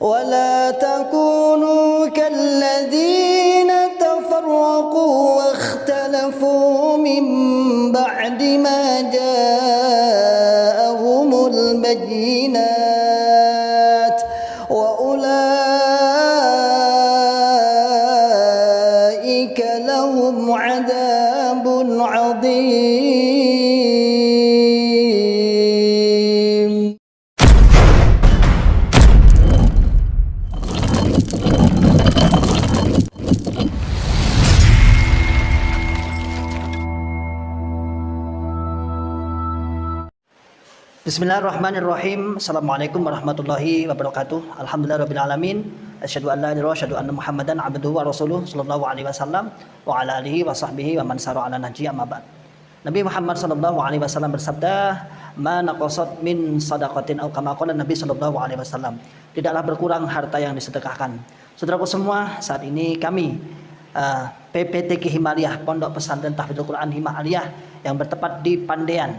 ولا تكونوا كالذين تفرقوا واختلفوا من بعد ما جاءهم البينات وأولئك لهم عذاب عظيم. Bismillahirrahmanirrahim. Assalamualaikum warahmatullahi wabarakatuh. Alhamdulillahirabbil asyhadu an la ilaha illallah wa asyhadu anna Muhammadan abduhu wa rasuluh sallallahu alaihi wasallam wa ala alihi wa sahbihi wa man sara ala nahji amma ba'd. Nabi Muhammad sallallahu alaihi wasallam bersabda, "Ma naqasat min shadaqatin aw kama qala Nabi sallallahu alaihi wasallam." Tidaklah berkurang harta yang disedekahkan. Saudaraku semua, saat ini kami PPTQ Himaliyah, Pondok Pesantren Tahfidzul Quran Himaliyah yang bertempat di Pandean,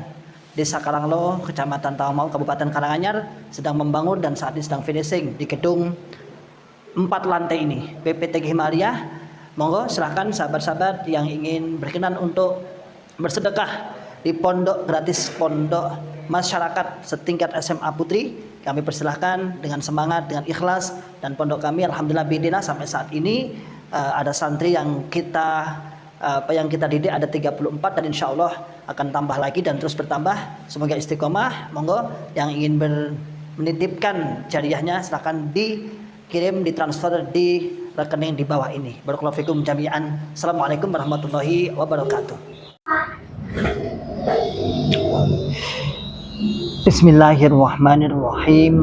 Desa Karanglo, Kecamatan Tawamau, Kabupaten Karanganyar, sedang membangun dan saat ini sedang finishing di gedung 4 lantai ini PPTQ Himaliyah. Monggo silahkan sahabat-sahabat yang ingin berkenan untuk bersedekah di pondok gratis, pondok masyarakat setingkat SMA Putri, kami persilahkan dengan semangat, dengan ikhlas. Dan pondok kami alhamdulillah bidina sampai saat ini ada santri yang kita didik ada 34 dan insya Allah akan tambah lagi dan terus bertambah. Semoga istiqomah. Monggo yang ingin menitipkan jariahnya silahkan dikirim, ditransfer di rekening di bawah ini. Barakallahu fikum jami'an. Assalamualaikum warahmatullahi wabarakatuh. Bismillahirrahmanirrahim.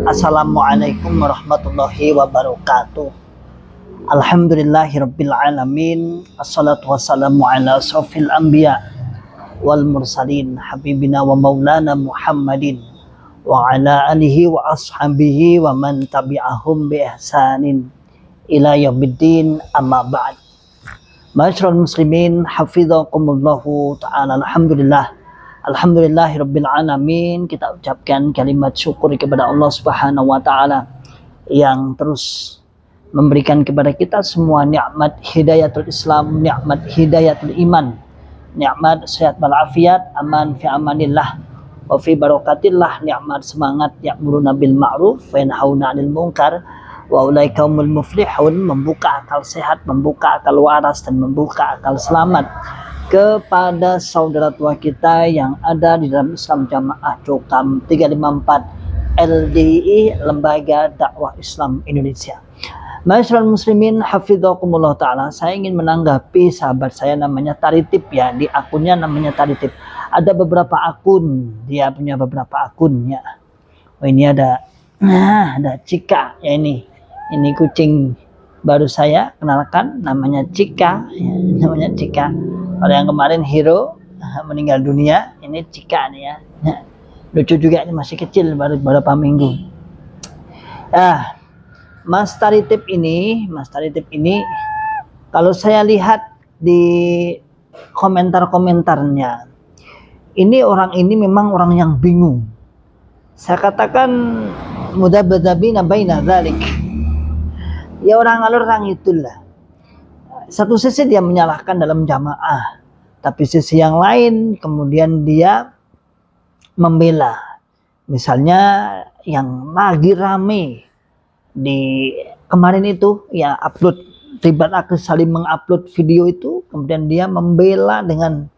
Assalamualaikum warahmatullahi wabarakatuh. Alhamdulillahirabbil alamin. Assalatu wassalamu ala asrofil anbiya wal mursalin habibina wa maulana Muhammadin wa ala alihi wa ashabihi wa man tabi'ahum bi ihsanin ila yaumiddin, amma ba'd. Ma'asyiral muslimin hafizakumullahu ta'ala. Alhamdulillahirabbil alamin. Kita ucapkan kalimat syukur kepada Allah Subhanahu wa taala yang terus memberikan kepada kita semua nikmat hidayatul Islam, nikmat hidayatul iman, nikmat sehat walafiat, aman fi amanillah wa fi barakatillah, nikmat semangat ya'muruna bil ma'ruf wa yanhauna 'anil munkar wa ulaika humul muflihun, membuka akal sehat, membuka akal waras dan membuka akal selamat kepada saudara tua kita yang ada di dalam Islam Jamaah Cokam 354 LDI, Lembaga Dakwah Islam Indonesia. Ma'asyiral muslimin hafizakumullah ta'ala. Saya ingin menanggapi sahabat saya namanya Taritip ya, di akunnya namanya Taritip. Ada beberapa akun, dia punya beberapa akun ya. Oh ini ada Cika ya, ini kucing baru saya kenalkan, namanya Cika ya, namanya Cika. Kalau yang kemarin Hero meninggal dunia, ini Cika nih ya. Lucu juga, ini masih kecil, baru beberapa minggu. Mas Taritip ini kalau saya lihat di komentar-komentarnya, ini orang ini memang orang yang bingung. Saya katakan mudabadzabina baina dzalik. Ya orang alur orang itulah. Satu sisi dia menyalahkan dalam jamaah, tapi sisi yang lain kemudian dia membela. Misalnya yang lagi rame di kemarin itu ya, upload Ribat Akil Salim mengupload video itu, kemudian dia membela dengan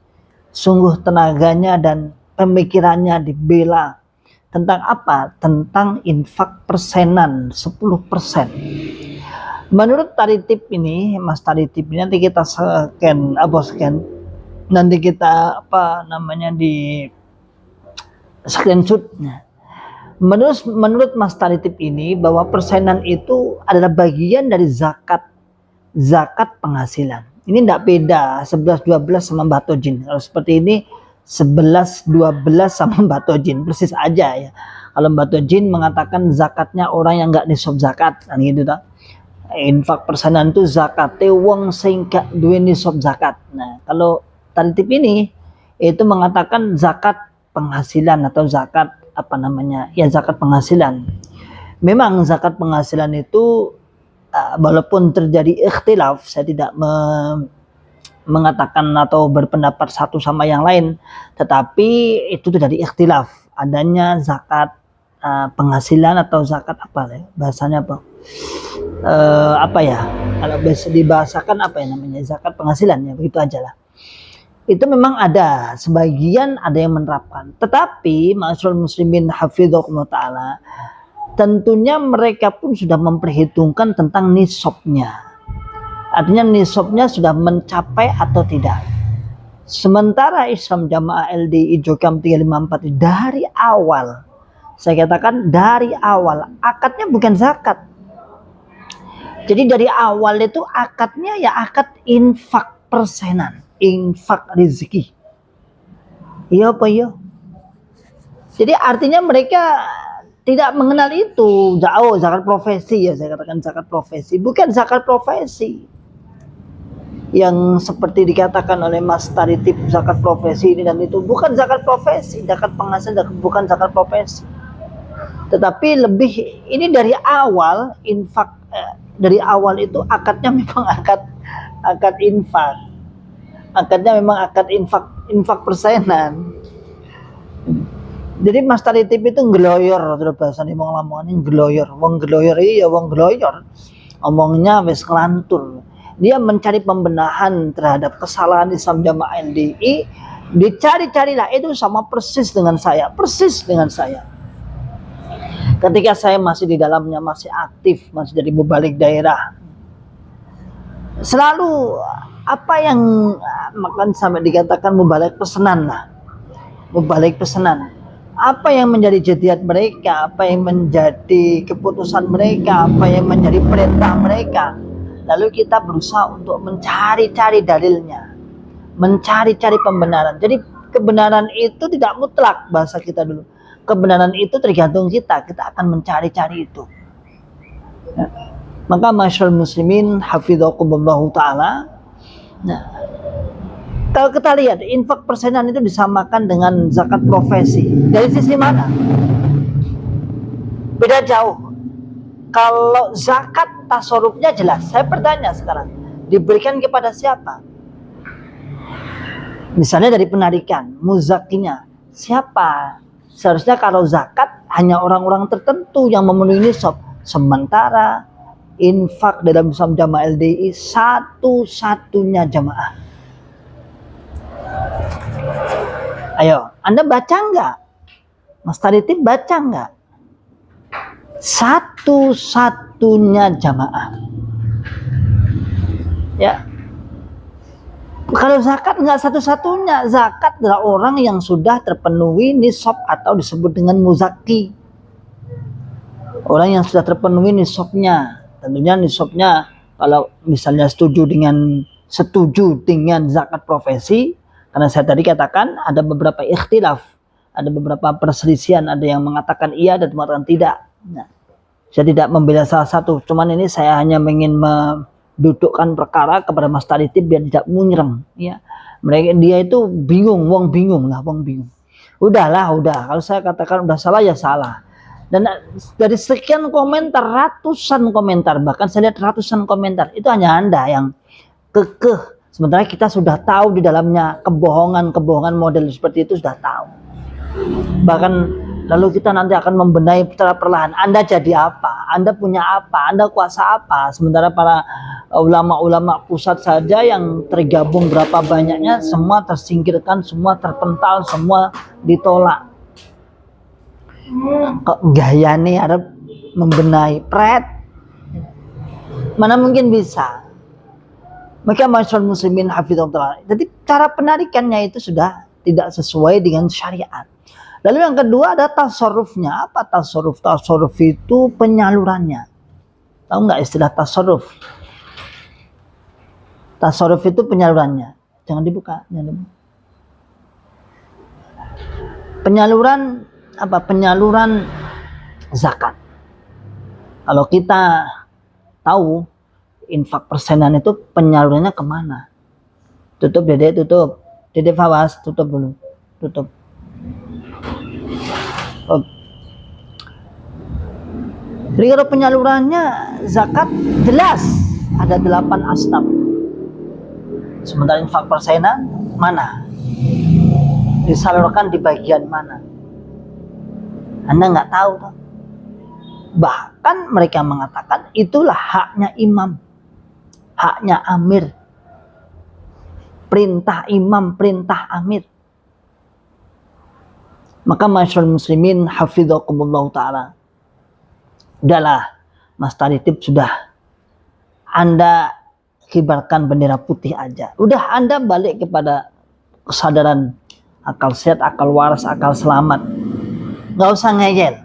sungguh tenaganya dan pemikirannya, dibela tentang apa? Tentang infak persenan 10%. Menurut Taritip ini, Mas Taritip ini, nanti kita scan, nanti kita di screenshot. Menurut Mas Taritip ini, bahwa persenan itu adalah bagian dari zakat penghasilan. Ini tidak beda 11-12 sama batojin. Kalau seperti ini 11-12 sama batojin, persis aja ya. Kalau batojin mengatakan zakatnya orang yang nggak nisab zakat, kan gitu tak? Infak persenan itu zakate wong sing gak duwe nisab zakat. Nah, kalau Taritip ini itu mengatakan zakat penghasilan atau zakat zakat penghasilan. Memang zakat penghasilan itu walaupun terjadi ikhtilaf, saya tidak mengatakan atau berpendapat satu sama yang lain, tetapi itu terjadi ikhtilaf adanya zakat penghasilan atau zakat apa ya bahasanya apa ya, kalau dibahasakan apa ya namanya, zakat penghasilan ya, begitu aja lah. Itu memang ada sebagian ada yang menerapkan, tetapi ma'asyiral muslimin hafizhakumullah ta'ala, tentunya mereka pun sudah memperhitungkan tentang nisabnya. Artinya nisabnya sudah mencapai atau tidak. Sementara Islam Jamaah LDI Jokam 354 dari awal, saya katakan dari awal, akadnya bukan zakat. Jadi dari awal itu akadnya ya akad infak persenan, infak rezeki. Iya apa iya? Jadi artinya mereka tidak mengenal itu. Jauh zakat profesi ya, saya katakan zakat profesi, bukan zakat profesi yang seperti dikatakan oleh Mas Taritip, zakat profesi ini dan itu, bukan zakat profesi, zakat penghasilan bukan zakat profesi. Tetapi lebih ini dari awal infak, dari awal itu akadnya memang akad infak. Akadnya memang akad infak persenan. Jadi Mas Taritip itu ngeloyor, terus bahasa di Lamongan ini ngeloyor, wong ngeloyor iya wong ngeloyor. Omongnya wis kelantur. Dia mencari pembenahan terhadap kesalahan Islam Jamaah LDI, dicari-carilah itu sama persis dengan saya, ketika saya masih di dalamnya, masih aktif, masih jadi mubalik daerah. Selalu apa yang makan sampai dikatakan mubalik pesanan lah, mubalik pesanan. Apa yang menjadi jadiat mereka, apa yang menjadi keputusan mereka, apa yang menjadi perintah mereka. Lalu kita berusaha untuk mencari-cari dalilnya, mencari-cari pembenaran. Jadi kebenaran itu tidak mutlak, bahasa kita dulu. Kebenaran itu tergantung kita akan mencari-cari itu. Ya. Maka masyaallah muslimin hafidhakumullah ta'ala. Nah, kalau kita lihat infak persenan itu disamakan dengan zakat profesi. Dari sisi mana? Beda jauh. Kalau zakat tasarrufnya jelas. Saya bertanya sekarang, diberikan kepada siapa? Misalnya dari penarikan, muzakinya siapa? Seharusnya kalau zakat hanya orang-orang tertentu yang memenuhi nisab. Sementara infak dalam Islam Jamaah LDI satu-satunya jamaah. Ayo, Anda baca nggak? Mas Taritip baca nggak? Satu-satunya jamaah. Ya. Kalau zakat nggak satu-satunya, zakat adalah orang yang sudah terpenuhi nisab atau disebut dengan muzaki. Orang yang sudah terpenuhi nisabnya. Tentunya nisabnya kalau misalnya setuju dengan zakat profesi, karena saya tadi katakan ada beberapa ikhtilaf, ada beberapa perselisihan, ada yang mengatakan iya dan mengatakan tidak. Nah, saya tidak membela salah satu, cuman ini saya hanya ingin mendudukkan perkara kepada Mas Taritip biar tidak munyerem. Ya, dia itu bingung, wong bingung. Udahlah, kalau saya katakan udah salah ya salah. Dan dari sekian komentar, ratusan komentar, bahkan saya lihat ratusan komentar, itu hanya Anda yang kekeh. Sementara kita sudah tahu di dalamnya kebohongan model seperti itu sudah tahu. Bahkan lalu kita nanti akan membenahi secara perlahan. Anda jadi apa? Anda punya apa? Anda kuasa apa? Sementara para ulama-ulama pusat saja yang tergabung berapa banyaknya, semua tersingkirkan, semua terpental, semua ditolak. Kok gaya nih ada membenahi pret? Mana mungkin bisa? Maka masyaallah muslimin hafizahullah. Jadi cara penarikannya itu sudah tidak sesuai dengan syariat. Lalu yang kedua ada tasarrufnya. Apa tasarruf? Tasarruf itu penyalurannya. Tahu nggak istilah tasarruf? Tasarruf itu penyalurannya. Jangan dibuka. Penyaluran apa? Penyaluran zakat. Kalau kita tahu infak persenan itu penyalurannya kemana? Tutup Dede, tutup. Dede Fawas, tutup dulu. Tutup. Jadi kalau penyalurannya zakat jelas ada 8 asnaf. Sementara infak persenan mana? Disalurkan di bagian mana? Anda nggak tahu tuh. Bahkan mereka mengatakan itulah haknya imam, haknya amir. Perintah imam, perintah amir. Maka masyarakat muslimin hafidhakumullah ta'ala, udahlah Mas Taritib, sudah Anda kibarkan bendera putih aja. Udah Anda balik kepada kesadaran akal sehat, akal waras, akal selamat. Gak usah ngeyel.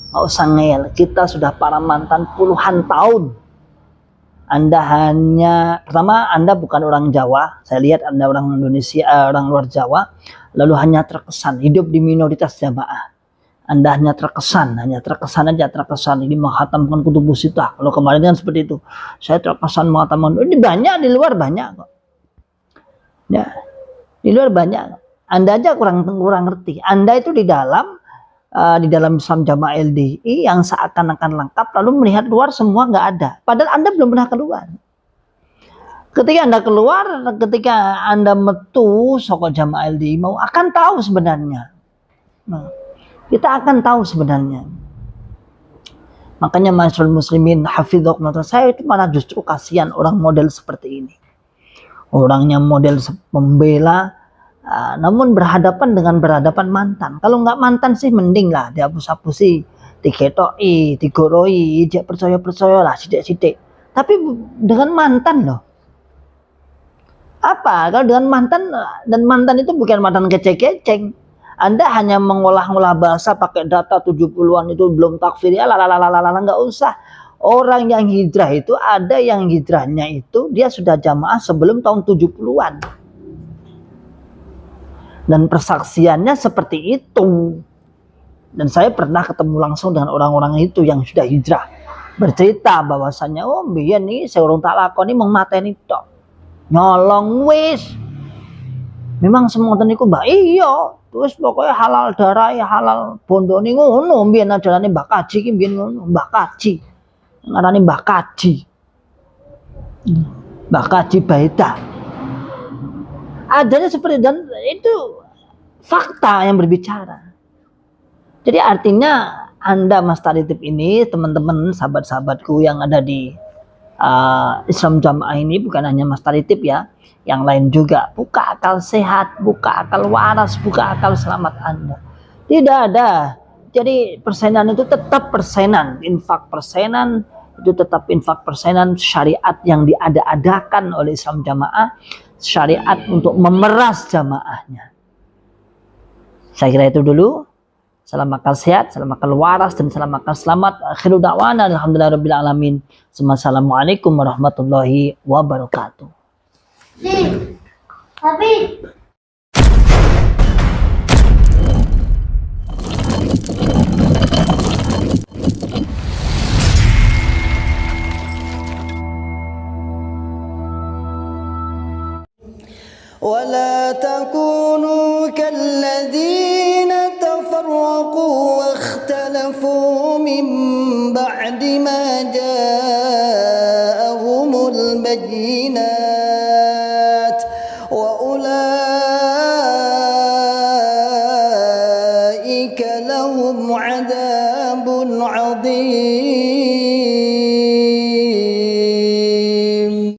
Gak usah ngeyel. Kita sudah para mantan puluhan tahun. Anda hanya, pertama Anda bukan orang Jawa. Saya lihat Anda orang Indonesia, orang luar Jawa. Lalu hanya terkesan hidup di minoritas jamaah. Anda hanya terkesan aja, terkesan ini menghatamkan kutubus sitah. Kalau kemarin kan seperti itu, saya terkesan menghatamkan. Ini banyak di luar, banyak kok. Ya, di luar banyak. Anda aja kurang ngerti. Anda itu di dalam Islam Jamaah LDI yang seakan-akan lengkap, lalu melihat luar semua nggak ada. Padahal Anda belum pernah keluar. Ketika Anda keluar, ketika Anda metu soko Jamaah LDI mau akan tahu sebenarnya. Nah, kita akan tahu sebenarnya. Makanya masyarakat muslimin hafidhakumullah, saya itu malah justru kasihan orang model seperti ini. Orangnya model pembela, namun berhadapan mantan. Kalau nggak mantan sih mending lah dihapus-hapusi, diketoi, digoroi, dia percaya lah sidik-sidik. Tapi dengan mantan loh. Apa? Kalau dengan mantan, dan mantan itu bukan mantan keceng-keceng. Anda hanya mengolah-olah bahasa pakai data 70-an itu belum takfir, ya lalalala, nggak usah. Orang yang hijrah itu ada yang hijrahnya itu dia sudah jamaah sebelum tahun 70-an. Dan persaksiannya seperti itu. Dan saya pernah ketemu langsung dengan orang-orang itu yang sudah hijrah. Bercerita bahwasannya, oh biar nih saya urung tak lakoni mau mateni tok. Nyolong wis. Memang semua niku mbak iya. Terus pokoknya halal darah ya halal bondone ngono. Mbiyen ajarane Mbak Kaji ki mbiyen ngono, Mbak Kaji. Ngarani Mbak Kaji. Mbak Kaji Baita. Adanya seperti, dan itu fakta yang berbicara. Jadi artinya Anda Mas Taritib ini, teman-teman sahabat-sahabatku yang ada di Islam Jamaah ini, bukan hanya Mas Taritib ya, yang lain juga, buka akal sehat, buka akal waras, buka akal selamat Anda. Tidak ada. Jadi persenan itu tetap persenan, infak persenan itu tetap infak persenan, syariat yang diada-adakan oleh Islam Jamaah, syariat untuk memeras jamaahnya. Saya kira itu dulu. Salam akal sehat, salam akal waras, dan salam akal selamat. Akhiru da'wana alhamdulillahirabbil alamin. Assalamualaikum warahmatullahi wabarakatuh. Tapi ولا تكونوا كالذين تفرقوا واختلفوا من بعد ما جاءهم البينات وأولئك لهم عذاب عظيم.